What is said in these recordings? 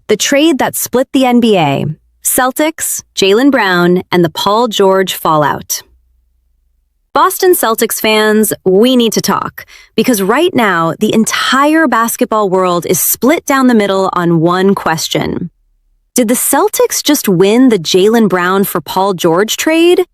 The trade that split the NBA. Celtics, Jaylen Brown, and the Paul George fallout. Boston Celtics fans, we need to talk, because right now, the entire basketball world is split down the middle on one question. Did the Celtics just win the Jaylen Brown for Paul George trade?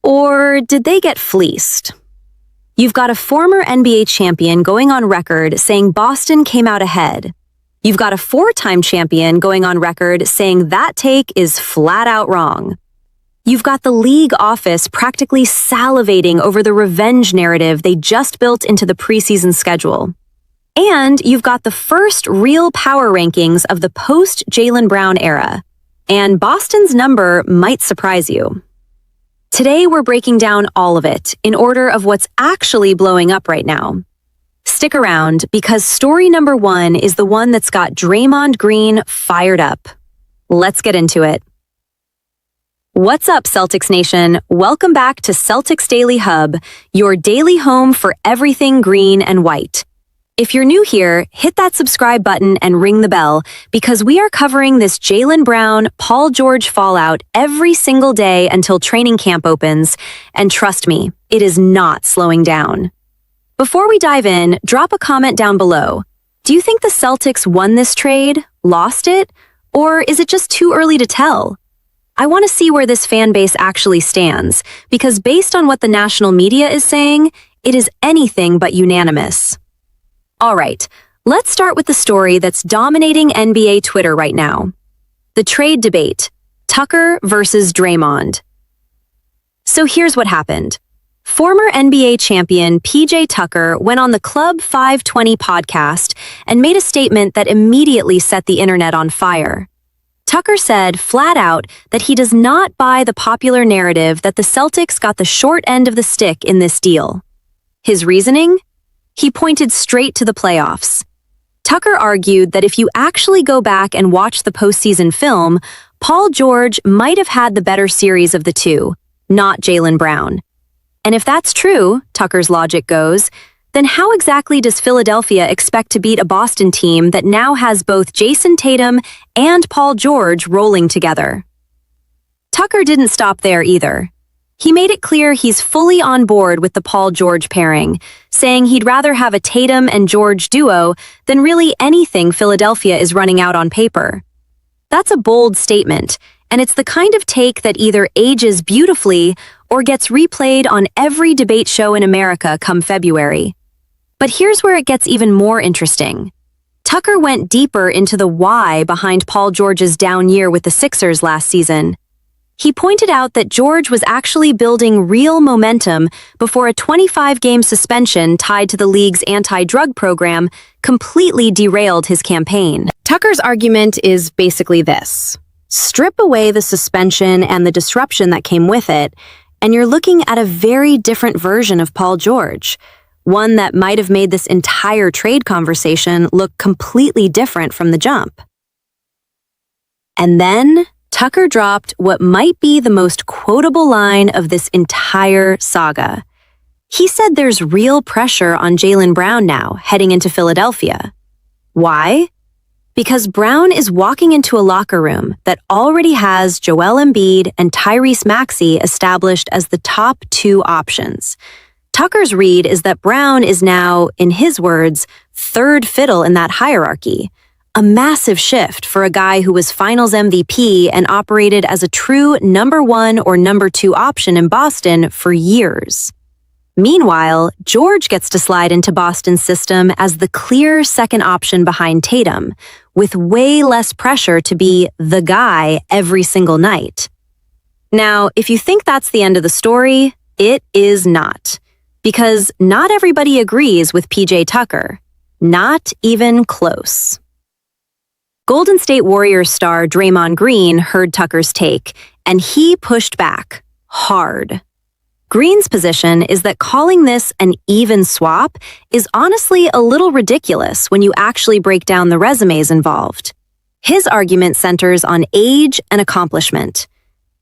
Or did they get fleeced? You've got a former NBA champion going on record saying Boston came out ahead. You've got a four-time champion going on record saying that take is flat out wrong. You've got the league office practically salivating over the revenge narrative they just built into the preseason schedule. And you've got the first real power rankings of the post-Jaylen Brown era. And Boston's number might surprise you. Today, we're breaking down all of it in order of what's actually blowing up right now. Stick around, because story number one is the one that's got Draymond Green fired up. Let's get into it. What's up, Celtics Nation? Welcome back to Celtics Daily Hub, your daily home for everything green and white. If you're new here, hit that subscribe button and ring the bell, because we are covering this Jaylen Brown, Paul George fallout every single day until training camp opens, and trust me, it is not slowing down. Before we dive in, drop a comment down below. Do you think the Celtics won this trade, lost it, or is it just too early to tell? I want to see where this fan base actually stands, because based on what the national media is saying, it is anything but unanimous. All right, let's start with the story that's dominating NBA Twitter right now. The trade debate, Tucker versus Draymond. So here's what happened. Former NBA champion PJ Tucker went on the Club 520 podcast and made a statement that immediately set the internet on fire. Tucker said flat out that he does not buy the popular narrative that the Celtics got the short end of the stick in this deal. His reasoning? He pointed straight to the playoffs. Tucker argued that if you actually go back and watch the postseason film, Paul George might have had the better series of the two, not Jaylen Brown. And if that's true, Tucker's logic goes, then how exactly does Philadelphia expect to beat a Boston team that now has both Jason Tatum and Paul George rolling together? Tucker didn't stop there either. He made it clear he's fully on board with the Paul George pairing, saying he'd rather have a Tatum and George duo than really anything Philadelphia is running out on paper. That's a bold statement, and it's the kind of take that either ages beautifully or gets replayed on every debate show in America come February. But here's where it gets even more interesting. Tucker went deeper into the why behind Paul George's down year with the Sixers last season. He pointed out that George was actually building real momentum before a 25-game suspension tied to the league's anti-drug program completely derailed his campaign. Tucker's argument is basically this. Strip away the suspension and the disruption that came with it, and you're looking at a very different version of Paul George. One that might have made this entire trade conversation look completely different from the jump. And then, Tucker dropped what might be the most quotable line of this entire saga. He said there's real pressure on Jaylen Brown now, heading into Philadelphia. Why? Because Brown is walking into a locker room that already has Joel Embiid and Tyrese Maxey established as the top two options. Tucker's read is that Brown is now, in his words, third fiddle in that hierarchy, a massive shift for a guy who was Finals MVP and operated as a true number one or number two option in Boston for years. Meanwhile, George gets to slide into Boston's system as the clear second option behind Tatum, with way less pressure to be the guy every single night. Now, if you think that's the end of the story, it is not. Because not everybody agrees with PJ Tucker. Not even close. Golden State Warriors star Draymond Green heard Tucker's take, and he pushed back hard. Green's position is that calling this an even swap is honestly a little ridiculous when you actually break down the resumes involved. His argument centers on age and accomplishment.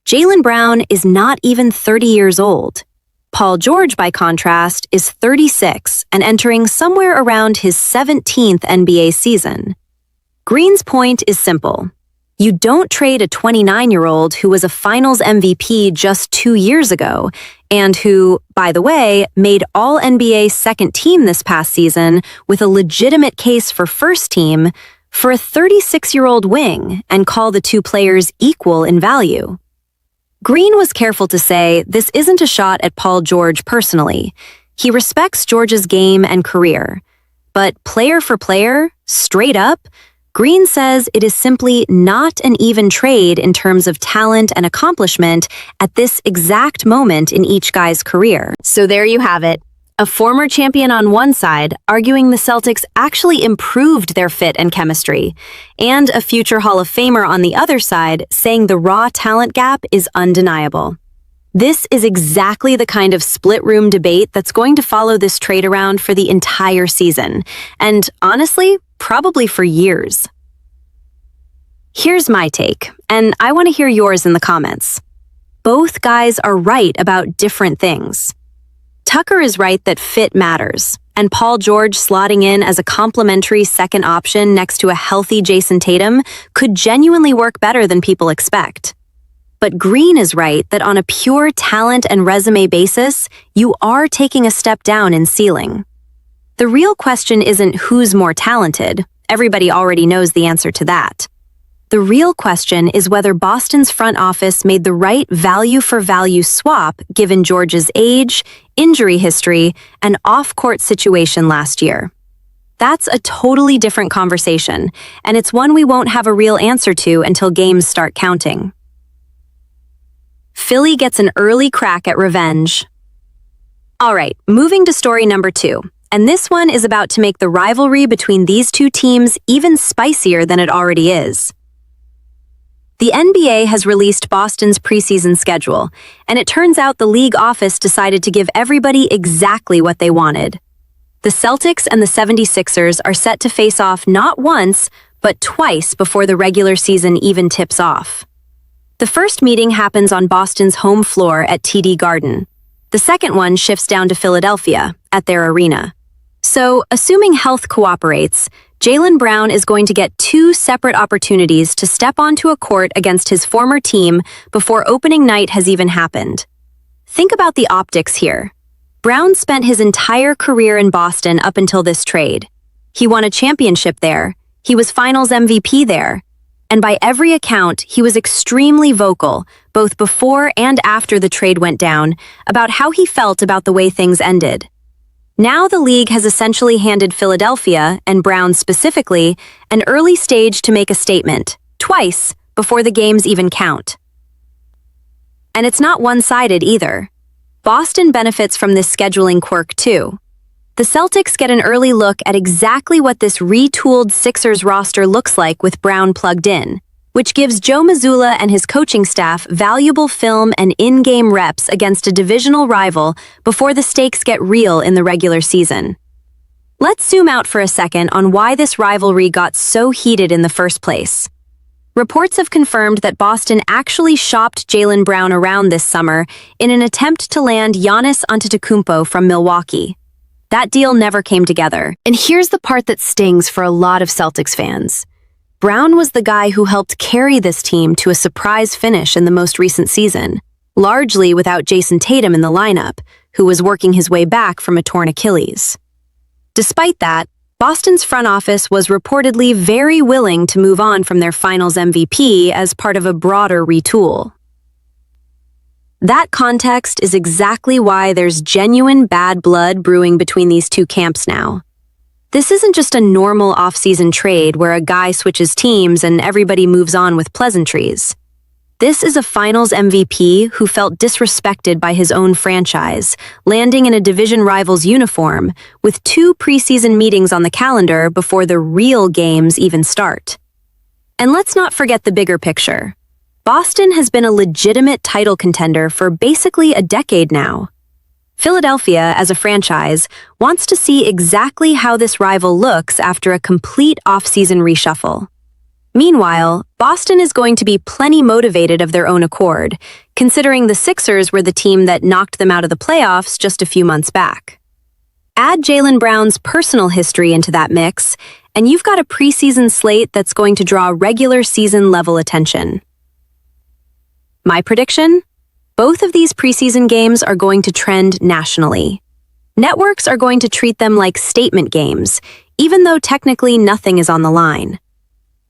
Jaylen Brown is not even 30 years old. Paul George, by contrast, is 36 and entering somewhere around his 17th NBA season. Green's point is simple. You don't trade a 29-year-old who was a Finals MVP just 2 years ago, and who, by the way, made All-NBA second team this past season with a legitimate case for first team, for a 36-year-old wing and call the two players equal in value. Green was careful to say this isn't a shot at Paul George personally. He respects George's game and career. But player for player, straight up, Green says it is simply not an even trade in terms of talent and accomplishment at this exact moment in each guy's career. So there you have it. A former champion on one side arguing the Celtics actually improved their fit and chemistry, and a future Hall of Famer on the other side saying the raw talent gap is undeniable. This is exactly the kind of split-room debate that's going to follow this trade around for the entire season, and honestly, probably for years. Here's my take, and I want to hear yours in the comments. Both guys are right about different things. Tucker is right that fit matters, and Paul George slotting in as a complimentary second option next to a healthy Jason Tatum could genuinely work better than people expect. But Green is right that on a pure talent and resume basis, you are taking a step down in ceiling. The real question isn't who's more talented. Everybody already knows the answer to that. The real question is whether Boston's front office made the right value-for-value swap given George's age, injury history, and off-court situation last year. That's a totally different conversation, and it's one we won't have a real answer to until games start counting. Philly gets an early crack at revenge. All right, moving to story number 2, and this one is about to make the rivalry between these two teams even spicier than it already is. The NBA has released Boston's preseason schedule, and it turns out the league office decided to give everybody exactly what they wanted. The Celtics and the 76ers are set to face off not once, but twice before the regular season even tips off. The first meeting happens on Boston's home floor at TD Garden. The second one shifts down to Philadelphia, at their arena. So, assuming health cooperates, Jaylen Brown is going to get 2 separate opportunities to step onto a court against his former team before opening night has even happened. Think about the optics here. Brown spent his entire career in Boston up until this trade. He won a championship there, he was Finals MVP there, and by every account, he was extremely vocal, both before and after the trade went down, about how he felt about the way things ended. Now the league has essentially handed Philadelphia, and Brown specifically, an early stage to make a statement, twice, before the games even count. And it's not one-sided either. Boston benefits from this scheduling quirk too. The Celtics get an early look at exactly what this retooled Sixers roster looks like with Brown plugged in, which gives Joe Mazzulla and his coaching staff valuable film and in-game reps against a divisional rival before the stakes get real in the regular season. Let's zoom out for a second on why this rivalry got so heated in the first place. Reports have confirmed that Boston actually shopped Jaylen Brown around this summer in an attempt to land Giannis Antetokounmpo from Milwaukee. That deal never came together. And here's the part that stings for a lot of Celtics fans. Brown was the guy who helped carry this team to a surprise finish in the most recent season, largely without Jason Tatum in the lineup, who was working his way back from a torn Achilles. Despite that, Boston's front office was reportedly very willing to move on from their Finals MVP as part of a broader retool. That context is exactly why there's genuine bad blood brewing between these two camps now. This isn't just a normal off-season trade where a guy switches teams and everybody moves on with pleasantries. This is a Finals MVP who felt disrespected by his own franchise, landing in a division rival's uniform with 2 preseason meetings on the calendar before the real games even start. And let's not forget the bigger picture. Boston has been a legitimate title contender for basically a decade now. Philadelphia, as a franchise, wants to see exactly how this rival looks after a complete off-season reshuffle. Meanwhile, Boston is going to be plenty motivated of their own accord, considering the Sixers were the team that knocked them out of the playoffs just a few months back. Add Jaylen Brown's personal history into that mix, and you've got a preseason slate that's going to draw regular season level attention. My prediction? Both of these preseason games are going to trend nationally. Networks are going to treat them like statement games, even though technically nothing is on the line.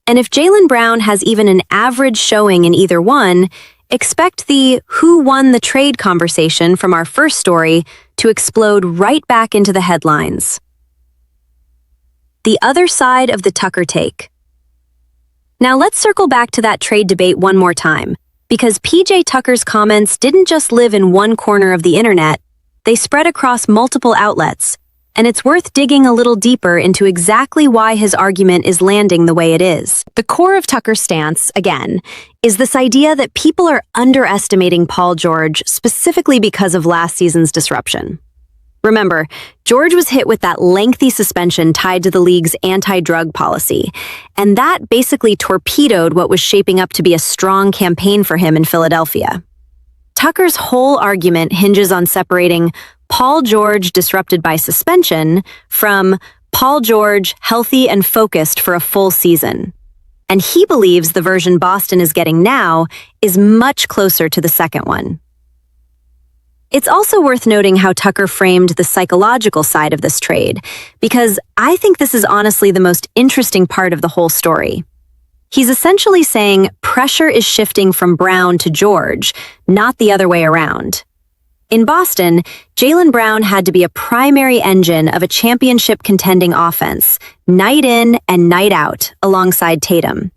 And if Jaylen Brown has even an average showing in either one, expect the who won the trade conversation from our first story to explode right back into the headlines. The other side of the Tucker take. Now let's circle back to that trade debate one more time, because PJ Tucker's comments didn't just live in one corner of the internet, they spread across multiple outlets, and it's worth digging a little deeper into exactly why his argument is landing the way it is. The core of Tucker's stance, again, is this idea that people are underestimating Paul George specifically because of last season's disruption. Remember, George was hit with that lengthy suspension tied to the league's anti-drug policy, and that basically torpedoed what was shaping up to be a strong campaign for him in Philadelphia. Tucker's whole argument hinges on separating Paul George disrupted by suspension from Paul George healthy and focused for a full season. And he believes the version Boston is getting now is much closer to the second one. It's also worth noting how Tucker framed the psychological side of this trade, because I think this is honestly the most interesting part of the whole story. He's essentially saying pressure is shifting from Brown to George, not the other way around. In Boston, Jaylen Brown had to be a primary engine of a championship-contending offense, night in and night out, alongside Tatum.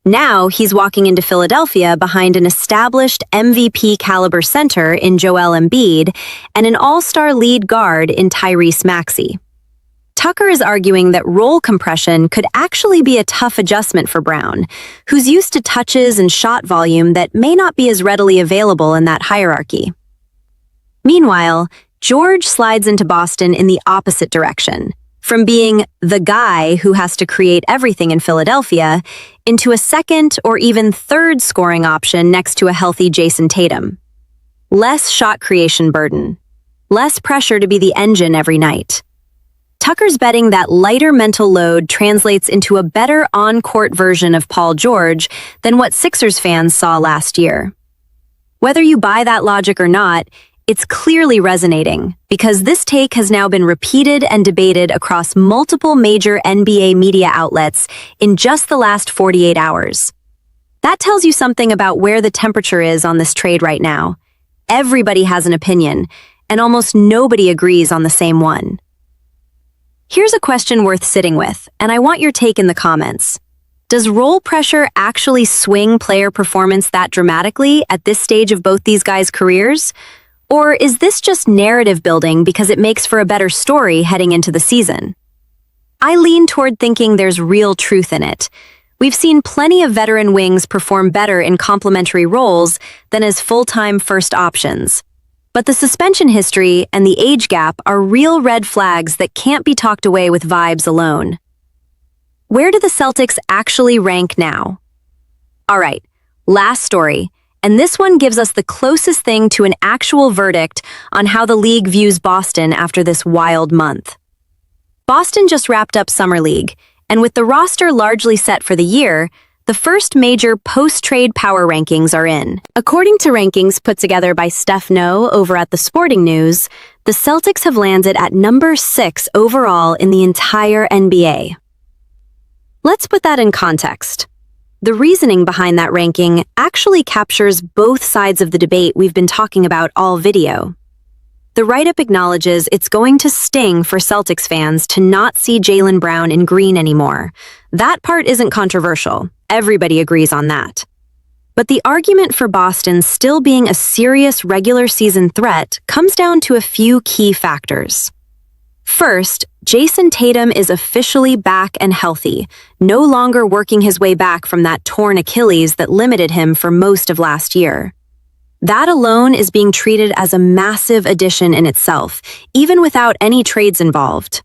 Now he's walking into Philadelphia behind an established MVP-caliber center in Joel Embiid and an all-star lead guard in Tyrese Maxey. Tucker is arguing that role compression could actually be a tough adjustment for Brown, who's used to touches and shot volume that may not be as readily available in that hierarchy. Meanwhile, George slides into Boston in the opposite direction, from being the guy who has to create everything in Philadelphia into a second or even third scoring option next to a healthy Jason Tatum. Less shot creation burden, less pressure to be the engine every night. Tucker's betting that lighter mental load translates into a better on-court version of Paul George than what Sixers fans saw last year. Whether you buy that logic or not, it's clearly resonating, because this take has now been repeated and debated across multiple major NBA media outlets in just the last 48 hours. That tells you something about where the temperature is on this trade right now. Everybody has an opinion, and almost nobody agrees on the same one. Here's a question worth sitting with, and I want your take in the comments. Does role pressure actually swing player performance that dramatically at this stage of both these guys' careers? Or is this just narrative building because it makes for a better story heading into the season? I lean toward thinking there's real truth in it. We've seen plenty of veteran wings perform better in complementary roles than as full-time first options. But the suspension history and the age gap are real red flags that can't be talked away with vibes alone. Where do the Celtics actually rank now? All right, last story. And this one gives us the closest thing to an actual verdict on how the league views Boston after this wild month. Boston just wrapped up Summer League, and with the roster largely set for the year, the first major post-trade power rankings are in. According to rankings put together by Steph No over at The Sporting News, the Celtics have landed at number 6 overall in the entire NBA. Let's put that in context. The reasoning behind that ranking actually captures both sides of the debate we've been talking about all video. The write-up acknowledges it's going to sting for Celtics fans to not see Jaylen Brown in green anymore. That part isn't controversial. Everybody agrees on that. But the argument for Boston still being a serious regular season threat comes down to a few key factors. First, Jason Tatum is officially back and healthy, no longer working his way back from that torn Achilles that limited him for most of last year. That alone is being treated as a massive addition in itself, even without any trades involved.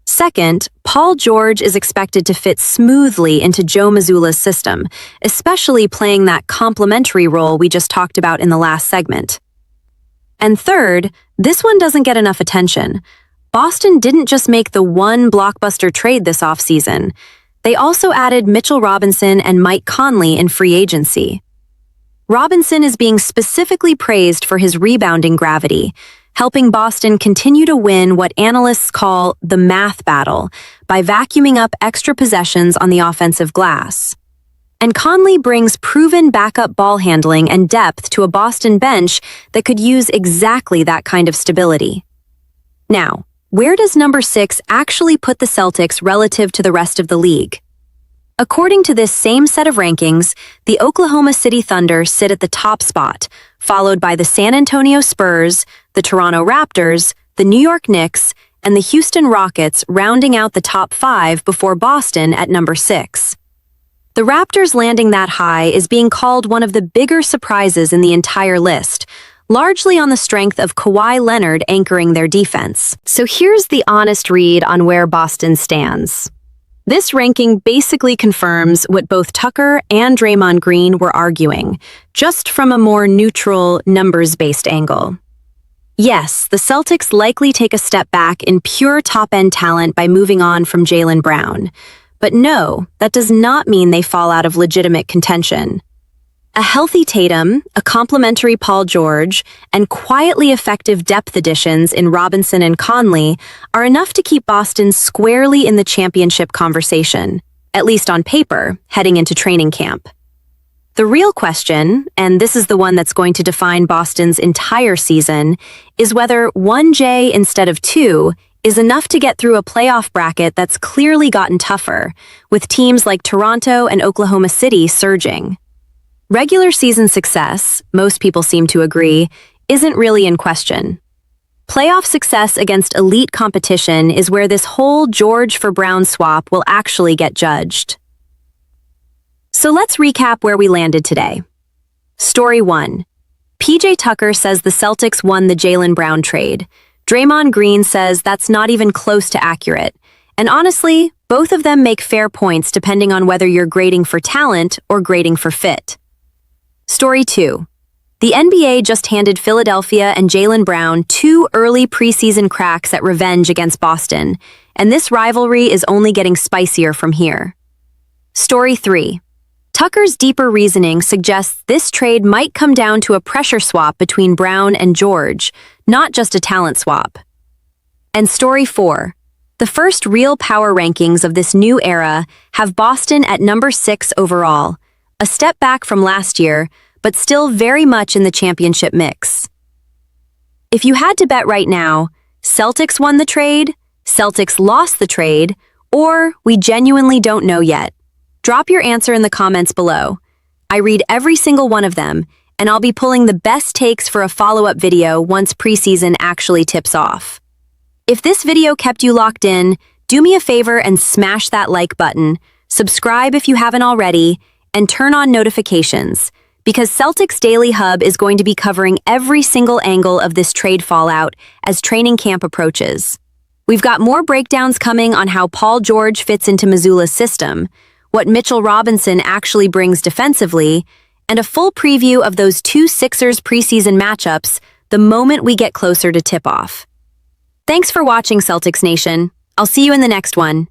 Second, Paul George is expected to fit smoothly into Joe Mazzulla's system, especially playing that complementary role we just talked about in the last segment. And third, this one doesn't get enough attention. Boston didn't just make the one blockbuster trade this offseason. They also added Mitchell Robinson and Mike Conley in free agency. Robinson is being specifically praised for his rebounding gravity, helping Boston continue to win what analysts call the math battle by vacuuming up extra possessions on the offensive glass. And Conley brings proven backup ball handling and depth to a Boston bench that could use exactly that kind of stability. Now, where does number 6 actually put the Celtics relative to the rest of the league? According to this same set of rankings, the Oklahoma City Thunder sit at the top spot, followed by the San Antonio Spurs, the Toronto Raptors, the New York Knicks, and the Houston Rockets rounding out the top 5 before Boston at number 6. The Raptors landing that high is being called one of the bigger surprises in the entire list, largely on the strength of Kawhi Leonard anchoring their defense. So here's the honest read on where Boston stands. This ranking basically confirms what both Tucker and Draymond Green were arguing, just from a more neutral, numbers-based angle. Yes, the Celtics likely take a step back in pure top-end talent by moving on from Jaylen Brown. But no, that does not mean they fall out of legitimate contention. A healthy Tatum, a complimentary Paul George, and quietly effective depth additions in Robinson and Conley are enough to keep Boston squarely in the championship conversation, at least on paper, heading into training camp. The real question, and this is the one that's going to define Boston's entire season, is whether 1J instead of 2 is enough to get through a playoff bracket that's clearly gotten tougher, with teams like Toronto and Oklahoma City surging. Regular season success, most people seem to agree, isn't really in question. Playoff success against elite competition is where this whole George for Brown swap will actually get judged. So let's recap where we landed today. Story 1. PJ Tucker says the Celtics won the Jaylen Brown trade. Draymond Green says that's not even close to accurate. And honestly, both of them make fair points depending on whether you're grading for talent or grading for fit. Story 2. The NBA just handed Philadelphia and Jaylen Brown 2 early preseason cracks at revenge against Boston, and this rivalry is only getting spicier from here. Story 3. Tucker's deeper reasoning suggests this trade might come down to a pressure swap between Brown and George, not just a talent swap. And Story 4. The first real power rankings of this new era have Boston at number 6 overall, a step back from last year, but still very much in the championship mix. If you had to bet right now, Celtics won the trade, Celtics lost the trade, or we genuinely don't know yet. Drop your answer in the comments below. I read every single one of them, and I'll be pulling the best takes for a follow-up video once preseason actually tips off. If this video kept you locked in, do me a favor and smash that like button, subscribe if you haven't already, and turn on notifications, because Celtics Daily Hub is going to be covering every single angle of this trade fallout as training camp approaches. We've got more breakdowns coming on how Paul George fits into Mazzulla's system, what Mitchell Robinson actually brings defensively, and a full preview of those 2 Sixers preseason matchups the moment we get closer to tip-off. Thanks for watching, Celtics Nation. I'll see you in the next one.